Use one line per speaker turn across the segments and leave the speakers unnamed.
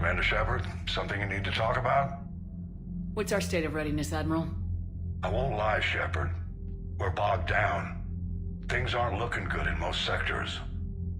Commander Shepard, something you need to talk about?
What's our state of readiness, Admiral?
I won't lie, Shepard. We're bogged down. Things aren't looking good in most sectors.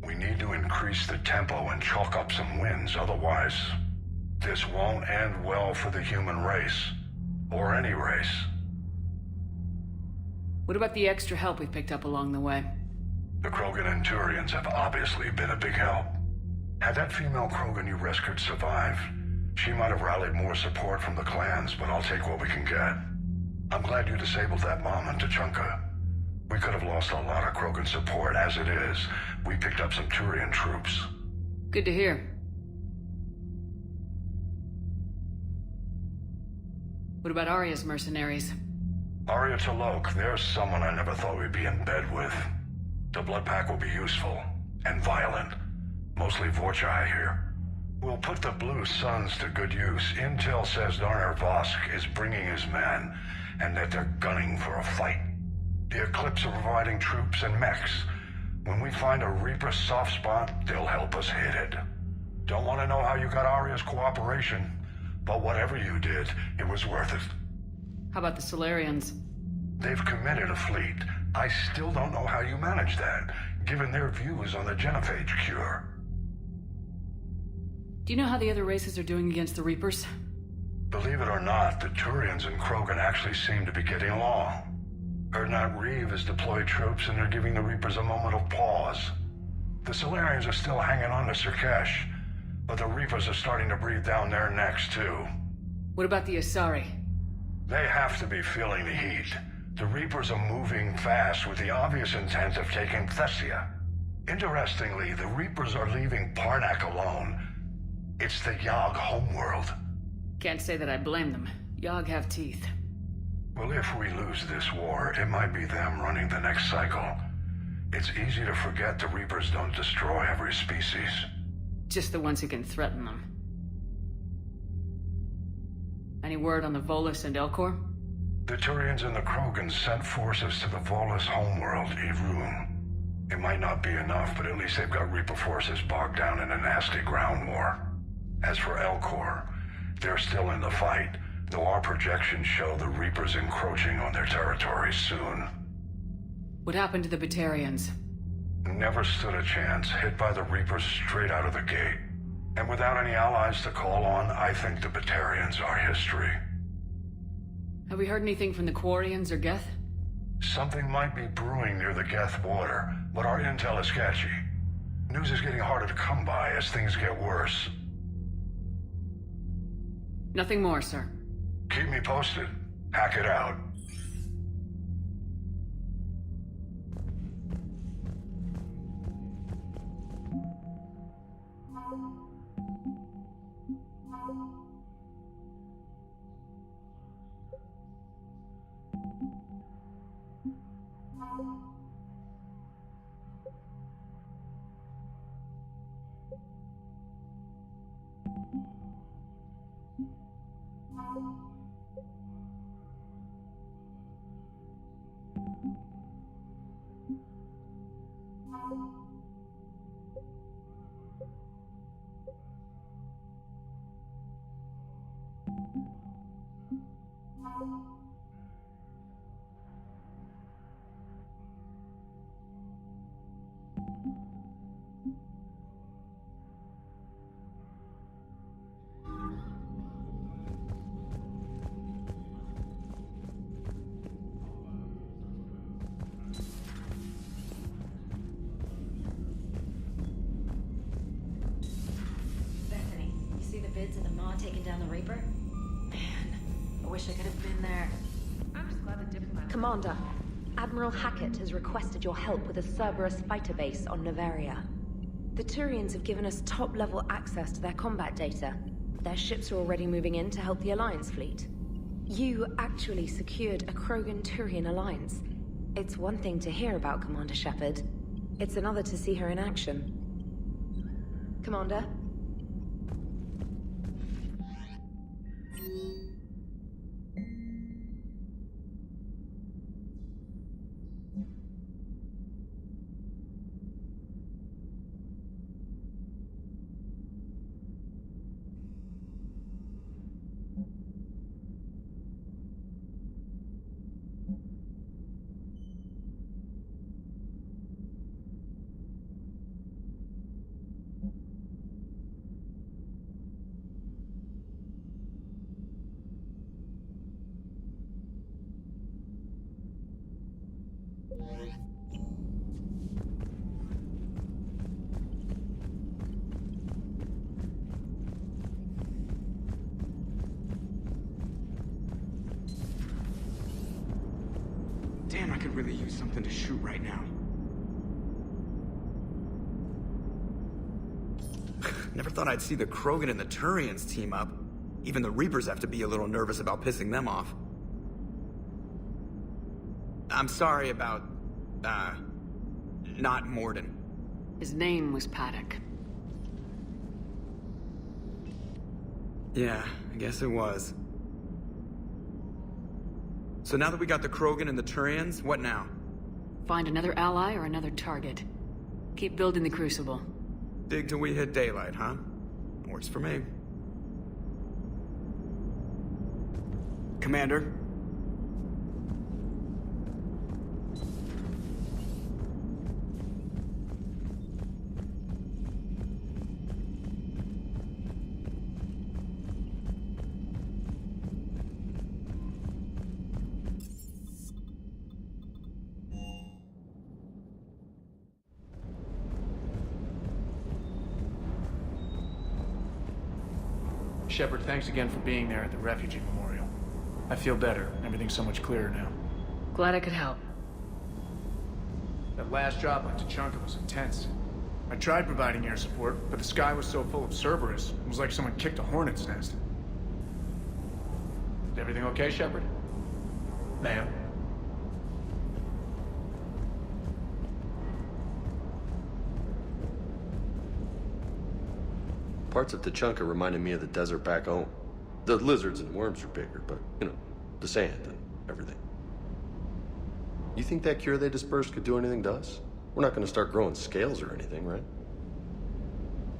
We need to increase the tempo and chalk up some wins, otherwise this won't end well for the human race. Or any race.
What about the extra help we picked up along the way?
The Krogan and Turians have obviously been a big help. Had that female Krogan you rescued survived, she might have rallied more support from the clans, but I'll take what we can get. I'm glad you disabled that bomb in Tachanka. We could have lost a lot of Krogan support. As it is, we picked up some Turian troops.
Good to hear. What about Arya's mercenaries?
Arya T'Loak, there's someone I never thought we'd be in bed with. The Blood Pack will be useful. And violent. Mostly Vorcha, I hear. We'll put the Blue Suns to good use. Intel says Darner Vosk is bringing his men, and that they're gunning for a fight. The Eclipse are providing troops and mechs. When we find a Reaper soft spot, they'll help us hit it. Don't want to know how you got Arya's cooperation, but whatever you did, it was worth it.
How about the Solarians?
They've committed a fleet. I still don't know how you manage that, given their views on the genophage cure.
Do you know how the other races are doing against the Reapers?
Believe it or not, the Turians and Krogan actually seem to be getting along. Erdnot Reeve has deployed troops and they're giving the Reapers a moment of pause. The Solarians are still hanging on to Sirkesh, but the Reapers are starting to breathe down their necks too.
What about the Asari?
They have to be feeling the heat. The Reapers are moving fast with the obvious intent of taking Thessia. Interestingly, the Reapers are leaving Parnak alone. It's the Yogg homeworld.
Can't say that I blame them. Yogg have teeth.
Well, if we lose this war, it might be them running the next cycle. It's easy to forget the Reapers don't destroy every species.
Just the ones who can threaten them. Any word on the Volus and Elcor?
The Turians and the Krogan sent forces to the Volus homeworld, Irun. It might not be enough, but at least they've got Reaper forces bogged down in a nasty ground war. As for Elcor, they're still in the fight, though our projections show the Reapers encroaching on their territory soon.
What happened to the Batarians?
Never stood a chance, hit by the Reapers straight out of the gate. And without any allies to call on, I think the Batarians are history.
Have we heard anything from the Quarians or Geth?
Something might be brewing near the Geth border, but our intel is sketchy. News is getting harder to come by as things get worse.
Nothing more, sir.
Keep me posted. Hack it out.
Of the Maw taking down the Reaper? Man, I wish I could have been there.
I'm just glad the diplomat...
Commander, Admiral Hackett has requested your help with a Cerberus fighter base on Noveria. The Turians have given us top-level access to their combat data. Their ships are already moving in to help the Alliance fleet. You actually secured a Krogan-Turian alliance. It's one thing to hear about, Commander Shepard. It's another to see her in action. Commander?
Damn, I could really use something to shoot right now.
Never thought I'd see the Krogan and the Turians team up. Even the Reapers have to be a little nervous about pissing them off. I'm sorry about, not Morden.
His name was Paddock.
Yeah, I guess it was. So now that we got the Krogan and the Turians, what now?
Find another ally or another target. Keep building the Crucible.
Dig till we hit daylight, huh? Works for me. Commander?
Shepard, thanks again for being there at the Refugee Memorial. I feel better. Everything's so much clearer now.
Glad I could help.
That last drop on Tuchanka was intense. I tried providing air support, but the sky was so full of Cerberus, it was like someone kicked a hornet's nest. Is everything okay, Shepard? Ma'am?
Parts of Tuchanka reminded me of the desert back home. The lizards and worms are bigger, but, you know, the sand and everything. You think that cure they dispersed could do anything to us? We're not gonna start growing scales or anything, right?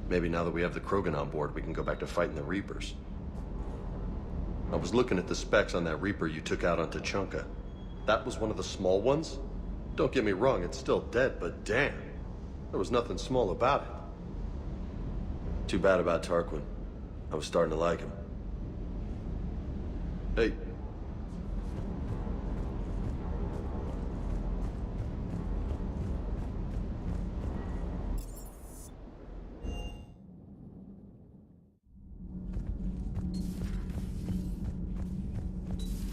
Maybe now that we have the Krogan on board, we can go back to fighting the Reapers. I was looking at the specs on that Reaper you took out on Tuchanka. That was one of the small ones? Don't get me wrong, it's still dead, but damn. There was nothing small about it. Too bad about Tarquin. I was starting to like him. Hey.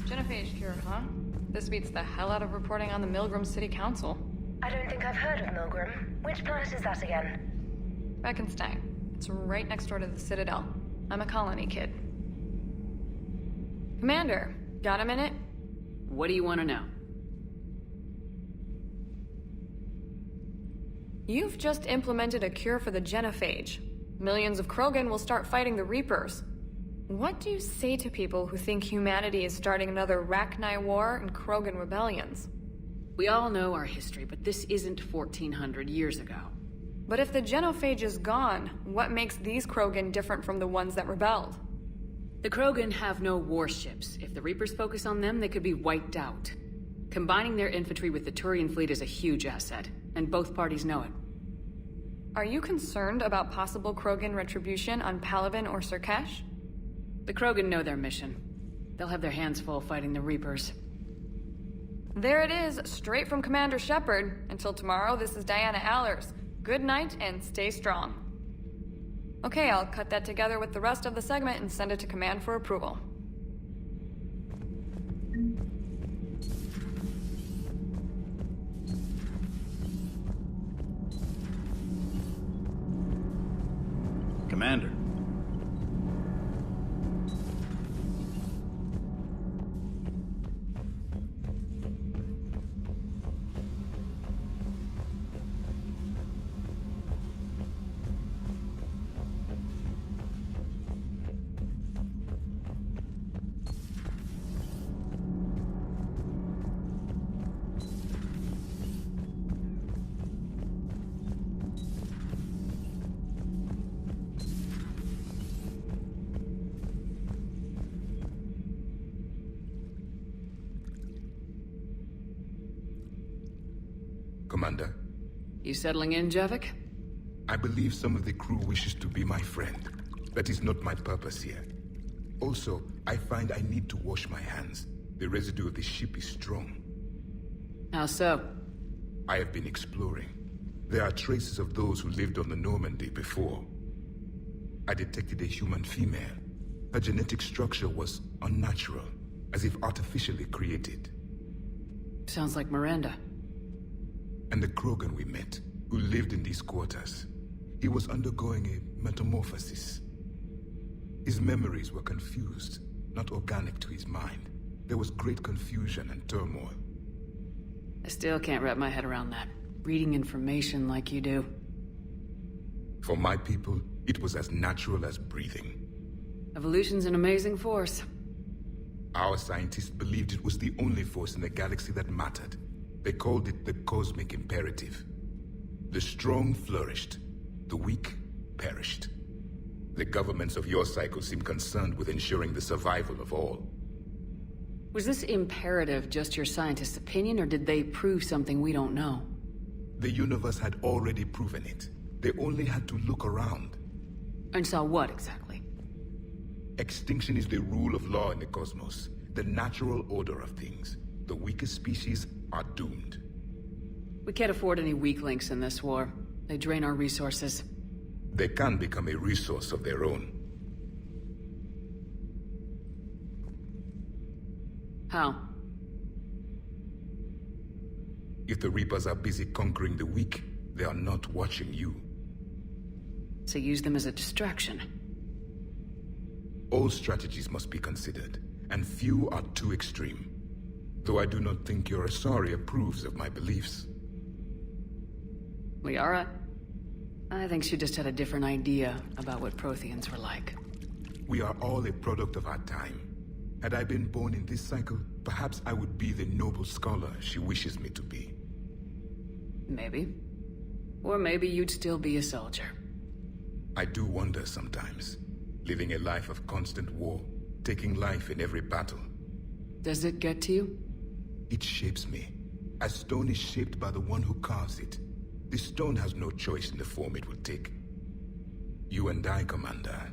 Genophage cure, huh? This beats the hell out of reporting on the Milgram City Council.
I don't think I've heard of Milgram. Which planet is that again?
Reckonsstein. It's right next door to the Citadel. I'm a colony kid. Commander, got a minute?
What do you want to know?
You've just implemented a cure for the genophage. Millions of Krogan will start fighting the Reapers. What do you say to people who think humanity is starting another Rachni War and Krogan rebellions?
We all know our history, but this isn't 1400 years ago.
But if the genophage is gone, what makes these Krogan different from the ones that rebelled?
The Krogan have no warships. If the Reapers focus on them, they could be wiped out. Combining their infantry with the Turian fleet is a huge asset, and both parties know it.
Are you concerned about possible Krogan retribution on Palaven or Surkesh?
The Krogan know their mission. They'll have their hands full fighting the Reapers.
There it is, straight from Commander Shepard. Until tomorrow, this is Diana Allers. Good night, and stay strong. Okay, I'll cut that together with the rest of the segment and send it to Command for approval.
Commander.
Commander.
You settling in, Javik?
I believe some of the crew wishes to be my friend. That is not my purpose here. Also, I find I need to wash my hands. The residue of the ship is strong.
How so?
I have been exploring. There are traces of those who lived on the Normandy before. I detected a human female. Her genetic structure was unnatural, as if artificially created.
Sounds like Miranda.
And the Krogan we met, who lived in these quarters. He was undergoing a metamorphosis. His memories were confused, not organic to his mind. There was great confusion and turmoil.
I still can't wrap my head around that. Reading information like you do.
For my people, it was as natural as breathing.
Evolution's an amazing force.
Our scientists believed it was the only force in the galaxy that mattered. They called it the cosmic imperative. The strong flourished, the weak perished. The governments of your cycle seem concerned with ensuring the survival of all.
Was this imperative just your scientist's opinion, or did they prove something we don't know?
The universe had already proven it. They only had to look around.
And saw what, exactly?
Extinction is the rule of law in the cosmos, the natural order of things. The weakest species are doomed.
We can't afford any weak links in this war. They drain our resources.
They can become a resource of their own.
How?
If the Reapers are busy conquering the weak, they are not watching you.
So use them as a distraction.
All strategies must be considered, and few are too extreme. Though I do not think your Asari approves of my beliefs.
Liara? I think she just had a different idea about what Protheans were like.
We are all a product of our time. Had I been born in this cycle, perhaps I would be the noble scholar she wishes me to be.
Maybe. Or maybe you'd still be a soldier.
I do wonder sometimes. Living a life of constant war, taking life in every battle.
Does it get to you?
It shapes me. As stone is shaped by the one who carves it. The stone has no choice in the form it will take. You and I, Commander.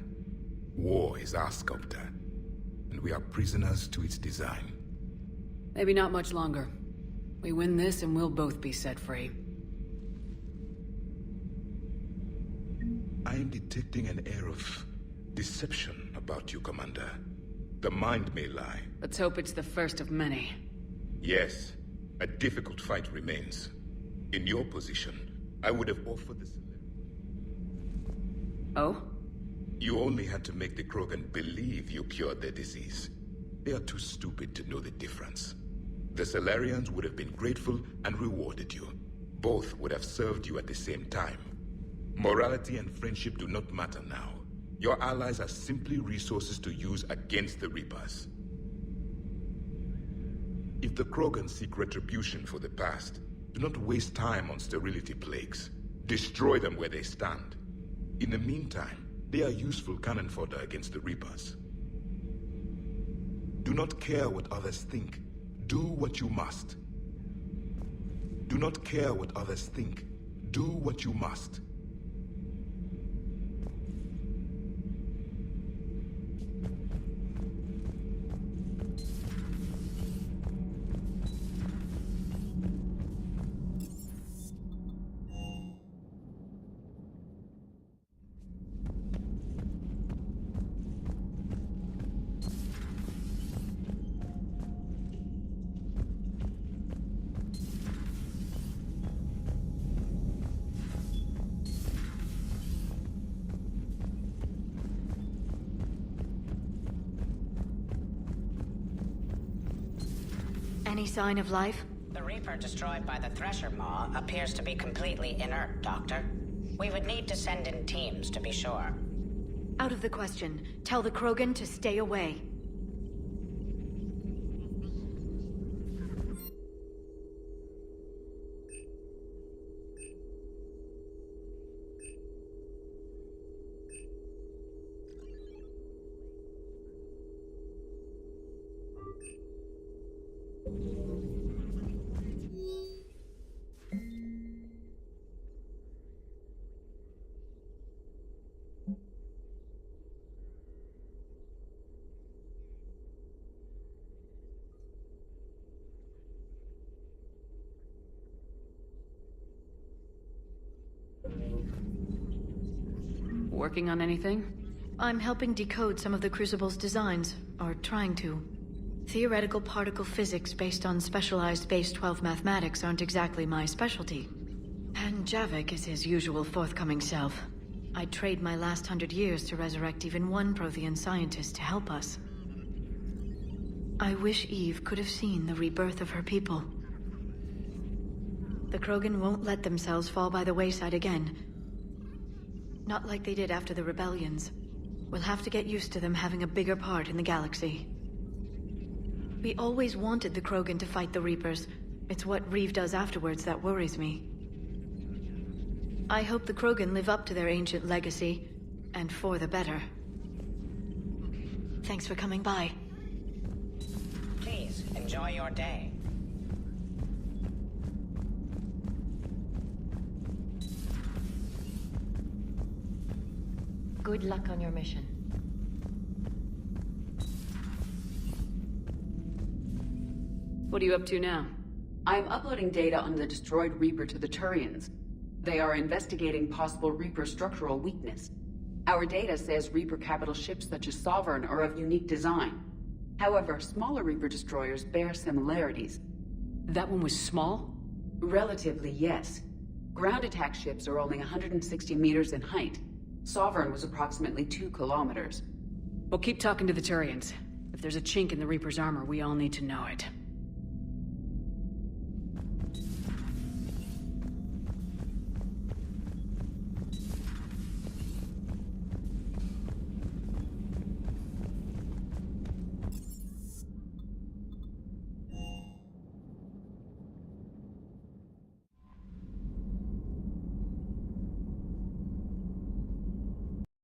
War is our sculptor. And we are prisoners to its design.
Maybe not much longer. We win this and we'll both be set free.
I am detecting an air of deception about you, Commander. The mind may lie.
Let's hope it's the first of many.
Yes, a difficult fight remains. In your position, I would have offered this.
Oh?
You only had to make the Krogan believe you cured their disease. They are too stupid to know the difference. The Salarians would have been grateful and rewarded you. Both would have served you at the same time. Morality and friendship do not matter now. Your allies are simply resources to use against the Reapers. If the Krogan seek retribution for the past, do not waste time on sterility plagues. Destroy them where they stand. In the meantime, they are useful cannon fodder against the Reapers. Do not care what others think. Do what you must. Do not care what others think. Do what you must.
Any sign of life?
The Reaper destroyed by the Thresher Maw appears to be completely inert, Doctor. We would need to send in teams to be sure.
Out of the question. Tell the Krogan to stay away.
Working on anything?
I'm helping decode some of the Crucible's designs, or trying to. Theoretical particle physics based on specialized base 12 mathematics aren't exactly my specialty. And Javik is his usual forthcoming self. I'd trade my last 100 years to resurrect even one Prothean scientist to help us. I wish Eve could have seen the rebirth of her people. The Krogan won't let themselves fall by the wayside again. Not like they did after the rebellions. We'll have to get used to them having a bigger part in the galaxy. We always wanted the Krogan to fight the Reapers. It's what Reeve does afterwards that worries me. I hope the Krogan live up to their ancient legacy, and for the better. Thanks for coming by.
Please, enjoy your day.
Good luck on your mission.
What are you up to now?
I'm uploading data on the destroyed Reaper to the Turians. They are investigating possible Reaper structural weakness. Our data says Reaper capital ships such as Sovereign are of unique design. However, smaller Reaper destroyers bear similarities.
That one was small?
Relatively, yes. Ground attack ships are only 160 meters in height. Sovereign was approximately 2 kilometers.
Well, keep talking to the Turians. If there's a chink in the Reaper's armor, we all need to know it.